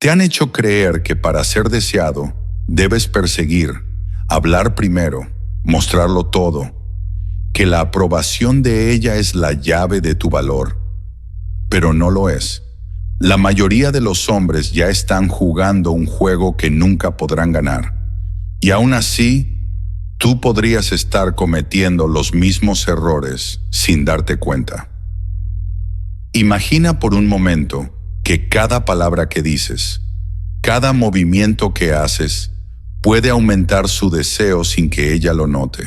Te han hecho creer que para ser deseado debes perseguir, hablar primero, mostrarlo todo, que la aprobación de ella es la llave de tu valor. Pero no lo es. La mayoría de los hombres ya están jugando un juego que nunca podrán ganar. Y aún así, tú podrías estar cometiendo los mismos errores sin darte cuenta. Imagina por un momento que cada palabra que dices, cada movimiento que haces, puede aumentar su deseo sin que ella lo note.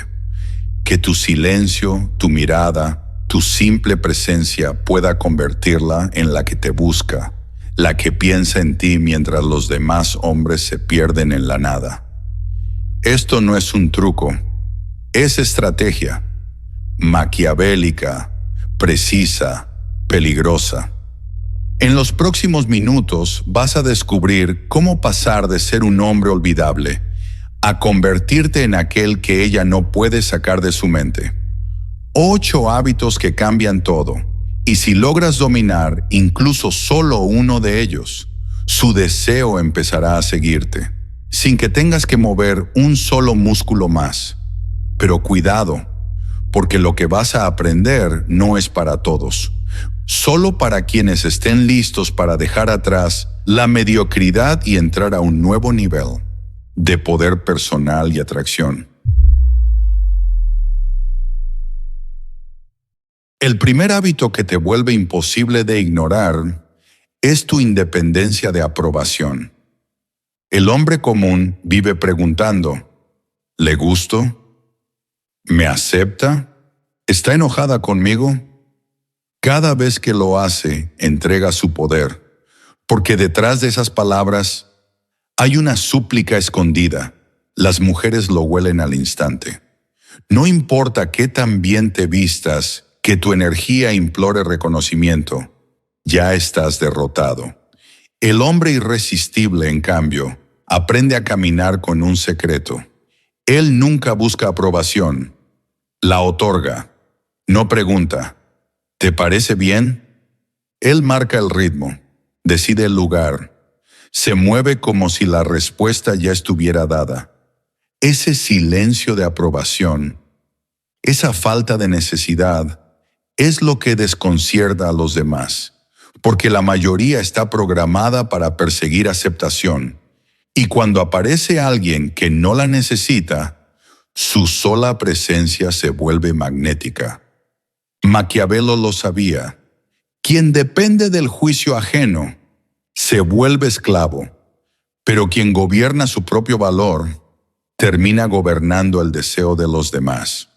Que tu silencio, tu mirada, tu simple presencia pueda convertirla en la que te busca, la que piensa en ti mientras los demás hombres se pierden en la nada. Esto no es un truco, es estrategia, maquiavélica, precisa, peligrosa. En los próximos minutos vas a descubrir cómo pasar de ser un hombre olvidable a convertirte en aquel que ella no puede sacar de su mente. 8 hábitos que cambian todo, y si logras dominar incluso solo uno de ellos, su deseo empezará a seguirte, sin que tengas que mover un solo músculo más. Pero cuidado, porque lo que vas a aprender no es para todos. Solo para quienes estén listos para dejar atrás la mediocridad y entrar a un nuevo nivel de poder personal y atracción. El primer hábito que te vuelve imposible de ignorar es tu independencia de aprobación. El hombre común vive preguntando, ¿le gusto? ¿Me acepta? ¿Está enojada conmigo? Cada vez que lo hace, entrega su poder, porque detrás de esas palabras hay una súplica escondida. Las mujeres lo huelen al instante. No importa qué tan bien te vistas, que tu energía implore reconocimiento, ya estás derrotado. El hombre irresistible, en cambio, aprende a caminar con un secreto. Él nunca busca aprobación, la otorga. No pregunta, ¿te parece bien? Él marca el ritmo, decide el lugar, se mueve como si la respuesta ya estuviera dada. Ese silencio de aprobación, esa falta de necesidad, es lo que desconcierta a los demás, porque la mayoría está programada para perseguir aceptación, y cuando aparece alguien que no la necesita, su sola presencia se vuelve magnética. Maquiavelo lo sabía. Quien depende del juicio ajeno se vuelve esclavo, pero quien gobierna su propio valor termina gobernando el deseo de los demás.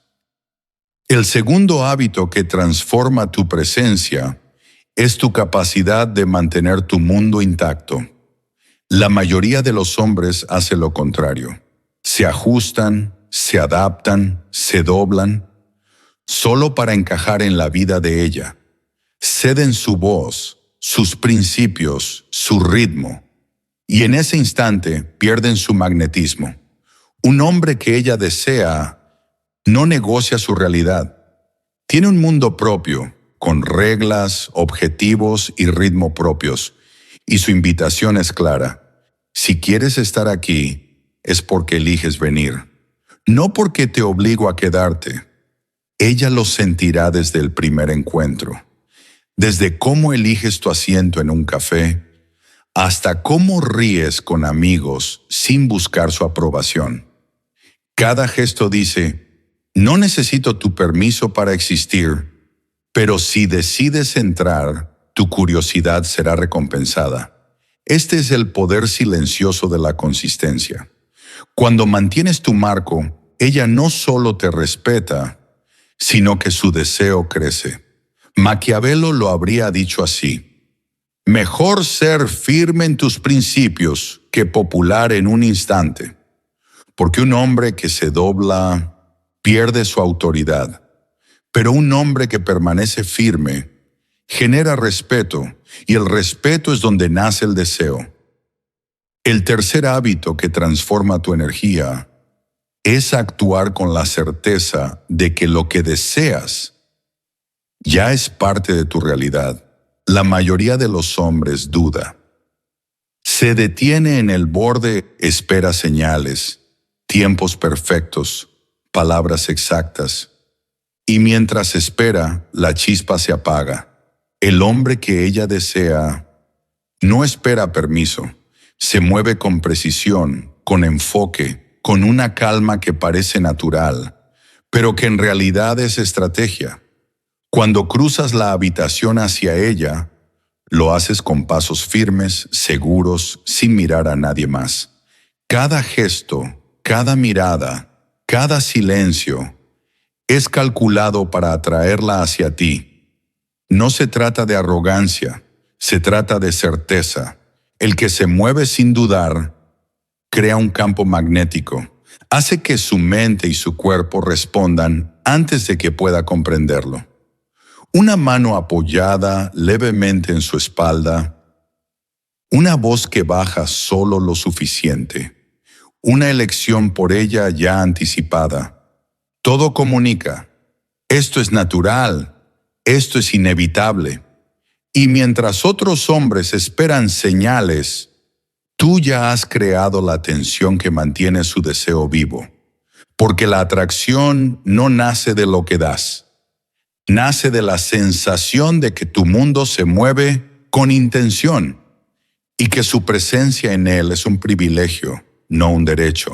El segundo hábito que transforma tu presencia es tu capacidad de mantener tu mundo intacto. La mayoría de los hombres hace lo contrario. Se ajustan, se adaptan, se doblan, solo para encajar en la vida de ella. Ceden su voz, sus principios, su ritmo, y en ese instante pierden su magnetismo. Un hombre que ella desea no negocia su realidad. Tiene un mundo propio, con reglas, objetivos y ritmo propios, y su invitación es clara. Si quieres estar aquí, es porque eliges venir, no porque te obligo a quedarte. Ella lo sentirá desde el primer encuentro, desde cómo eliges tu asiento en un café, hasta cómo ríes con amigos sin buscar su aprobación. Cada gesto dice, no necesito tu permiso para existir, pero si decides entrar, tu curiosidad será recompensada. Este es el poder silencioso de la consistencia. Cuando mantienes tu marco, ella no solo te respeta, sino que su deseo crece. Maquiavelo lo habría dicho así: mejor ser firme en tus principios que popular en un instante, porque un hombre que se dobla pierde su autoridad, pero un hombre que permanece firme genera respeto, y el respeto es donde nace el deseo. El tercer hábito que transforma tu energía es actuar con la certeza de que lo que deseas ya es parte de tu realidad. La mayoría de los hombres duda. Se detiene en el borde, espera señales, tiempos perfectos, palabras exactas. Y mientras espera, la chispa se apaga. El hombre que ella desea no espera permiso. Se mueve con precisión, con enfoque, con una calma que parece natural, pero que en realidad es estrategia. Cuando cruzas la habitación hacia ella, lo haces con pasos firmes, seguros, sin mirar a nadie más. Cada gesto, cada mirada, cada silencio es calculado para atraerla hacia ti. No se trata de arrogancia, se trata de certeza. El que se mueve sin dudar crea un campo magnético, hace que su mente y su cuerpo respondan antes de que pueda comprenderlo. Una mano apoyada levemente en su espalda, una voz que baja solo lo suficiente, una elección por ella ya anticipada. Todo comunica. Esto es natural, esto es inevitable. Y mientras otros hombres esperan señales, tú ya has creado la tensión que mantiene su deseo vivo. Porque la atracción no nace de lo que das. Nace de la sensación de que tu mundo se mueve con intención y que su presencia en él es un privilegio, no un derecho.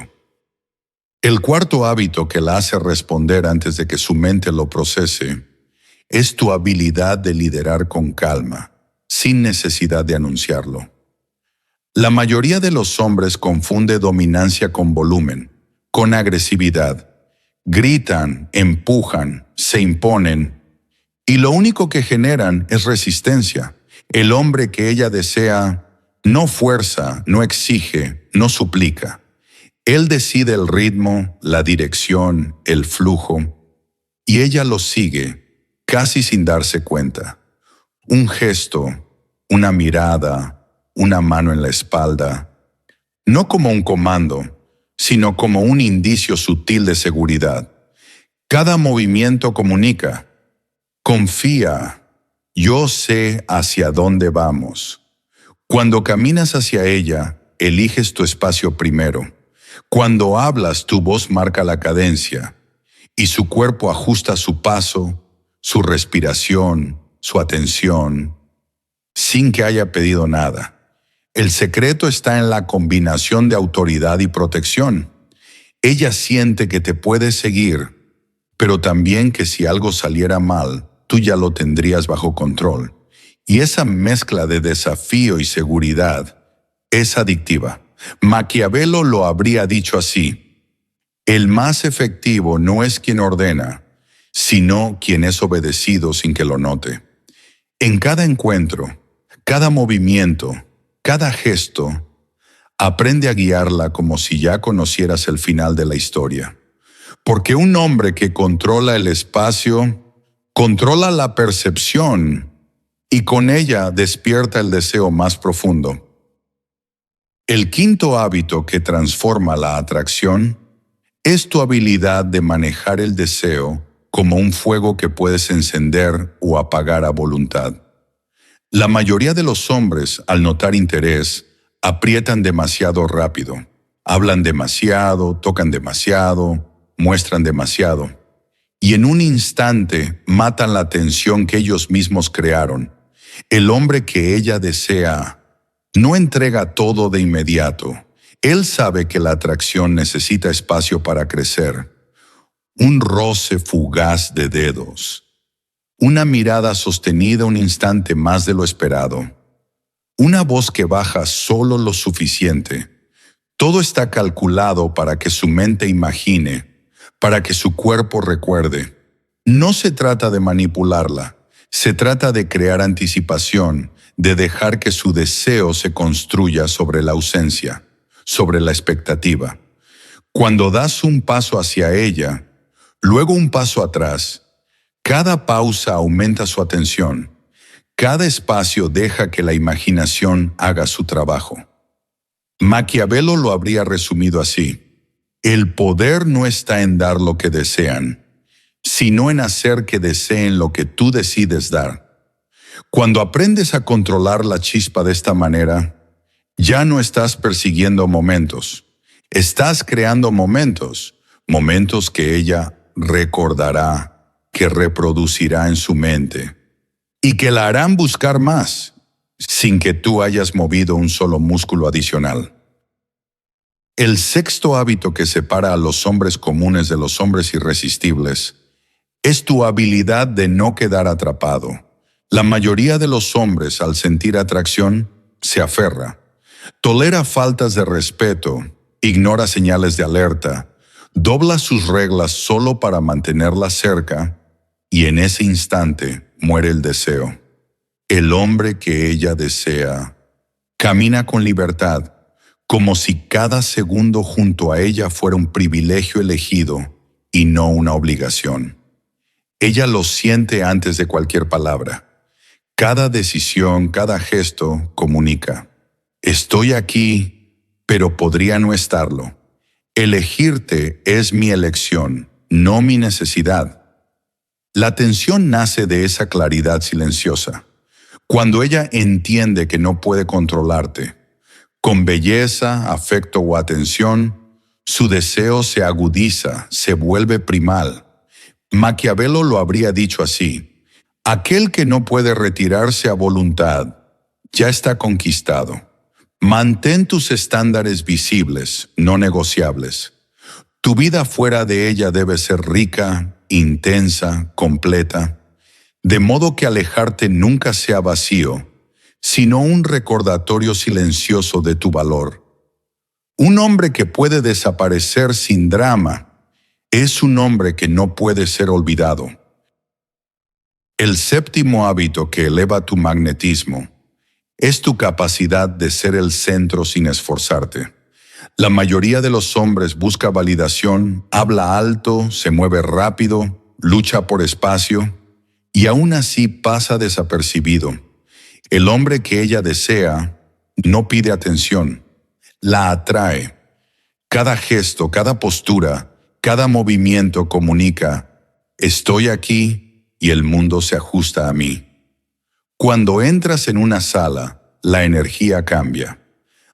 El cuarto hábito que la hace responder antes de que su mente lo procese es tu habilidad de liderar con calma, sin necesidad de anunciarlo. La mayoría de los hombres confunde dominancia con volumen, con agresividad. Gritan, empujan, se imponen, y lo único que generan es resistencia. El hombre que ella desea no fuerza, no exige, no suplica. Él decide el ritmo, la dirección, el flujo, y ella lo sigue, casi sin darse cuenta. Un gesto, una mirada, una mano en la espalda, no como un comando, sino como un indicio sutil de seguridad. Cada movimiento comunica. Confía, yo sé hacia dónde vamos. Cuando caminas hacia ella, eliges tu espacio primero. Cuando hablas, tu voz marca la cadencia y su cuerpo ajusta su paso, su respiración, su atención, sin que haya pedido nada. El secreto está en la combinación de autoridad y protección. Ella siente que te puede seguir, pero también que si algo saliera mal, tú ya lo tendrías bajo control. Y esa mezcla de desafío y seguridad es adictiva. Maquiavelo lo habría dicho así: el más efectivo no es quien ordena, sino quien es obedecido sin que lo note. En cada encuentro, cada movimiento, cada gesto, aprende a guiarla como si ya conocieras el final de la historia. Porque un hombre que controla el espacio, controla la percepción y con ella despierta el deseo más profundo. El quinto hábito que transforma la atracción es tu habilidad de manejar el deseo como un fuego que puedes encender o apagar a voluntad. La mayoría de los hombres, al notar interés, aprietan demasiado rápido, hablan demasiado, tocan demasiado, muestran demasiado, y en un instante matan la tensión que ellos mismos crearon. El hombre que ella desea no entrega todo de inmediato. Él sabe que la atracción necesita espacio para crecer. Un roce fugaz de dedos. Una mirada sostenida un instante más de lo esperado. Una voz que baja solo lo suficiente. Todo está calculado para que su mente imagine, para que su cuerpo recuerde. No se trata de manipularla, se trata de crear anticipación, de dejar que su deseo se construya sobre la ausencia, sobre la expectativa. Cuando das un paso hacia ella, luego un paso atrás, cada pausa aumenta su atención, cada espacio deja que la imaginación haga su trabajo. Maquiavelo lo habría resumido así: el poder no está en dar lo que desean, sino en hacer que deseen lo que tú decides dar. Cuando aprendes a controlar la chispa de esta manera, Ya no estás persiguiendo momentos. Estás creando momentos, momentos que ella recordará, que reproducirá en su mente y que la harán buscar más, sin que tú hayas movido un solo músculo adicional. El sexto hábito que separa a los hombres comunes de los hombres irresistibles es tu habilidad de no quedar atrapado. La mayoría de los hombres, al sentir atracción, se aferra. Tolera faltas de respeto, ignora señales de alerta, dobla sus reglas solo para mantenerlas cerca y en ese instante muere el deseo. El hombre que ella desea camina con libertad, como si cada segundo junto a ella fuera un privilegio elegido y no una obligación. Ella lo siente antes de cualquier palabra. Cada decisión, cada gesto comunica. Estoy aquí, pero podría no estarlo. Elegirte es mi elección, no mi necesidad. La tensión nace de esa claridad silenciosa. Cuando ella entiende que no puede controlarte, con belleza, afecto o atención, su deseo se agudiza, se vuelve primal. Maquiavelo lo habría dicho así: aquel que no puede retirarse a voluntad ya está conquistado. Mantén tus estándares visibles, no negociables. Tu vida fuera de ella debe ser rica, intensa, completa, de modo que alejarte nunca sea vacío, sino un recordatorio silencioso de tu valor. Un hombre que puede desaparecer sin drama es un hombre que no puede ser olvidado. El séptimo hábito que eleva tu magnetismo es tu capacidad de ser el centro sin esforzarte. La mayoría de los hombres busca validación, habla alto, se mueve rápido, lucha por espacio y aún así pasa desapercibido. El hombre que ella desea no pide atención, la atrae. Cada gesto, cada postura, cada movimiento comunica: estoy aquí y el mundo se ajusta a mí. Cuando entras en una sala, la energía cambia.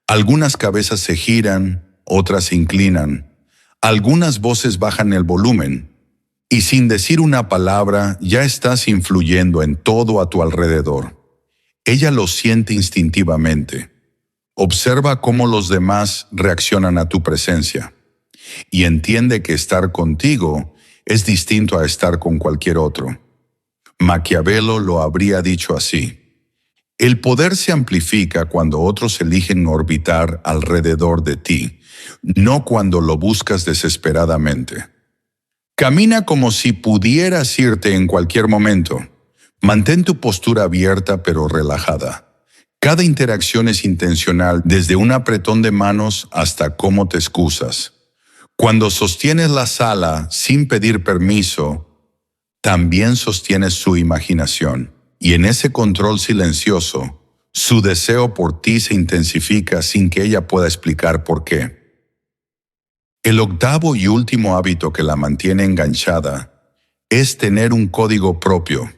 Algunas cabezas se giran, otras se inclinan, algunas voces bajan el volumen, y sin decir una palabra ya estás influyendo en todo a tu alrededor. Ella lo siente instintivamente. Observa cómo los demás reaccionan a tu presencia y entiende que estar contigo es distinto a estar con cualquier otro. Maquiavelo lo habría dicho así: el poder se amplifica cuando otros eligen orbitar alrededor de ti, no cuando lo buscas desesperadamente. Camina como si pudieras irte en cualquier momento. Mantén tu postura abierta pero relajada. Cada interacción es intencional, desde un apretón de manos hasta cómo te excusas. Cuando sostienes la sala sin pedir permiso, también sostienes su imaginación. Y en ese control silencioso, su deseo por ti se intensifica sin que ella pueda explicar por qué. El octavo y último hábito que la mantiene enganchada es tener un código propio,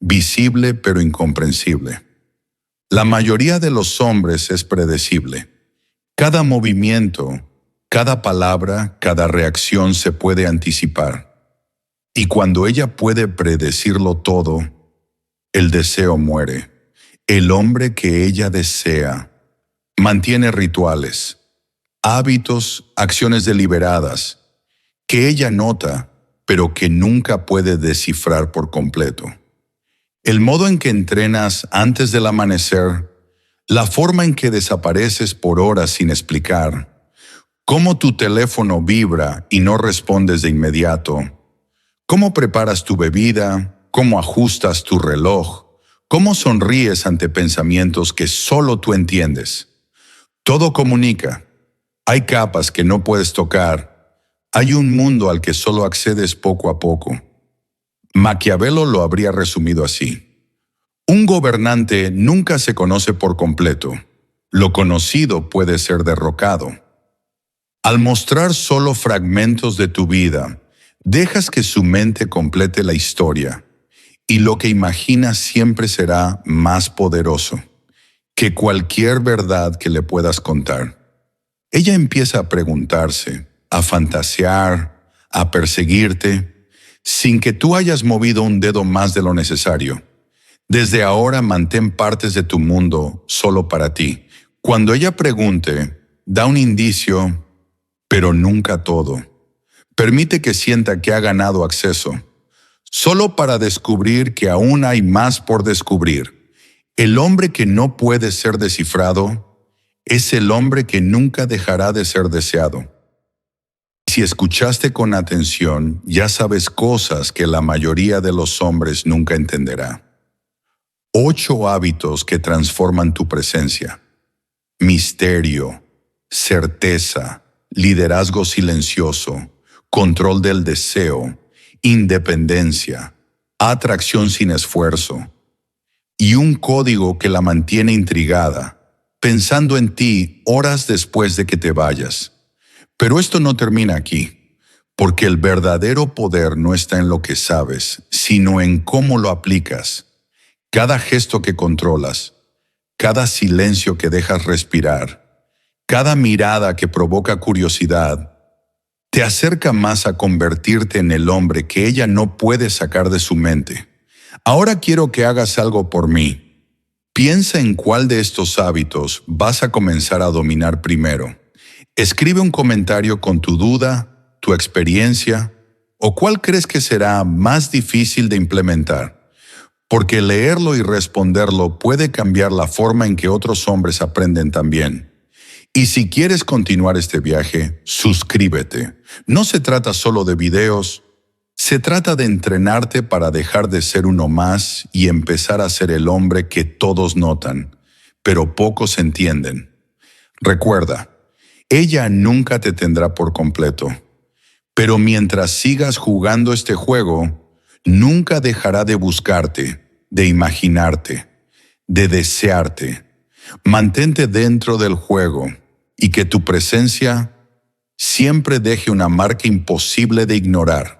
visible pero incomprensible. La mayoría de los hombres es predecible. Cada movimiento, cada palabra, cada reacción se puede anticipar. Y cuando ella puede predecirlo todo, el deseo muere. El hombre que ella desea mantiene rituales, hábitos, acciones deliberadas, que ella nota, pero que nunca puede descifrar por completo. El modo en que entrenas antes del amanecer, la forma en que desapareces por horas sin explicar, cómo tu teléfono vibra y no respondes de inmediato, cómo preparas tu bebida, cómo ajustas tu reloj, cómo sonríes ante pensamientos que solo tú entiendes. Todo comunica. Hay capas que no puedes tocar. Hay un mundo al que solo accedes poco a poco. Maquiavelo lo habría resumido así: un gobernante nunca se conoce por completo. Lo conocido puede ser derrocado. Al mostrar solo fragmentos de tu vida, dejas que su mente complete la historia, y lo que imaginas siempre será más poderoso. que cualquier verdad que le puedas contar. Ella empieza a preguntarse, a fantasear, a perseguirte, sin que tú hayas movido un dedo más de lo necesario. Desde ahora mantén partes de tu mundo solo para ti. Cuando ella pregunte, da un indicio, pero nunca todo. Permite que sienta que ha ganado acceso, solo para descubrir que aún hay más por descubrir. El hombre que no puede ser descifrado es el hombre que nunca dejará de ser deseado. Si escuchaste con atención, ya sabes cosas que la mayoría de los hombres nunca entenderá. 8 hábitos que transforman tu presencia. Misterio, certeza, liderazgo silencioso, control del deseo, independencia, atracción sin esfuerzo, y un código que la mantiene intrigada, pensando en ti horas después de que te vayas. Pero esto no termina aquí, porque el verdadero poder no está en lo que sabes, sino en cómo lo aplicas. Cada gesto que controlas, cada silencio que dejas respirar, cada mirada que provoca curiosidad, te acerca más a convertirte en el hombre que ella no puede sacar de su mente. Ahora quiero que hagas algo por mí. Piensa en cuál de estos hábitos vas a comenzar a dominar primero. Escribe un comentario con tu duda, tu experiencia, o cuál crees que será más difícil de implementar. Porque leerlo y responderlo puede cambiar la forma en que otros hombres aprenden también. Y si quieres continuar este viaje, suscríbete. No se trata solo de videos, se trata de entrenarte para dejar de ser uno más y empezar a ser el hombre que todos notan, pero pocos entienden. Recuerda, ella nunca te tendrá por completo, pero mientras sigas jugando este juego, nunca dejará de buscarte, de imaginarte, de desearte. Mantente dentro del juego y que tu presencia siempre deje una marca imposible de ignorar.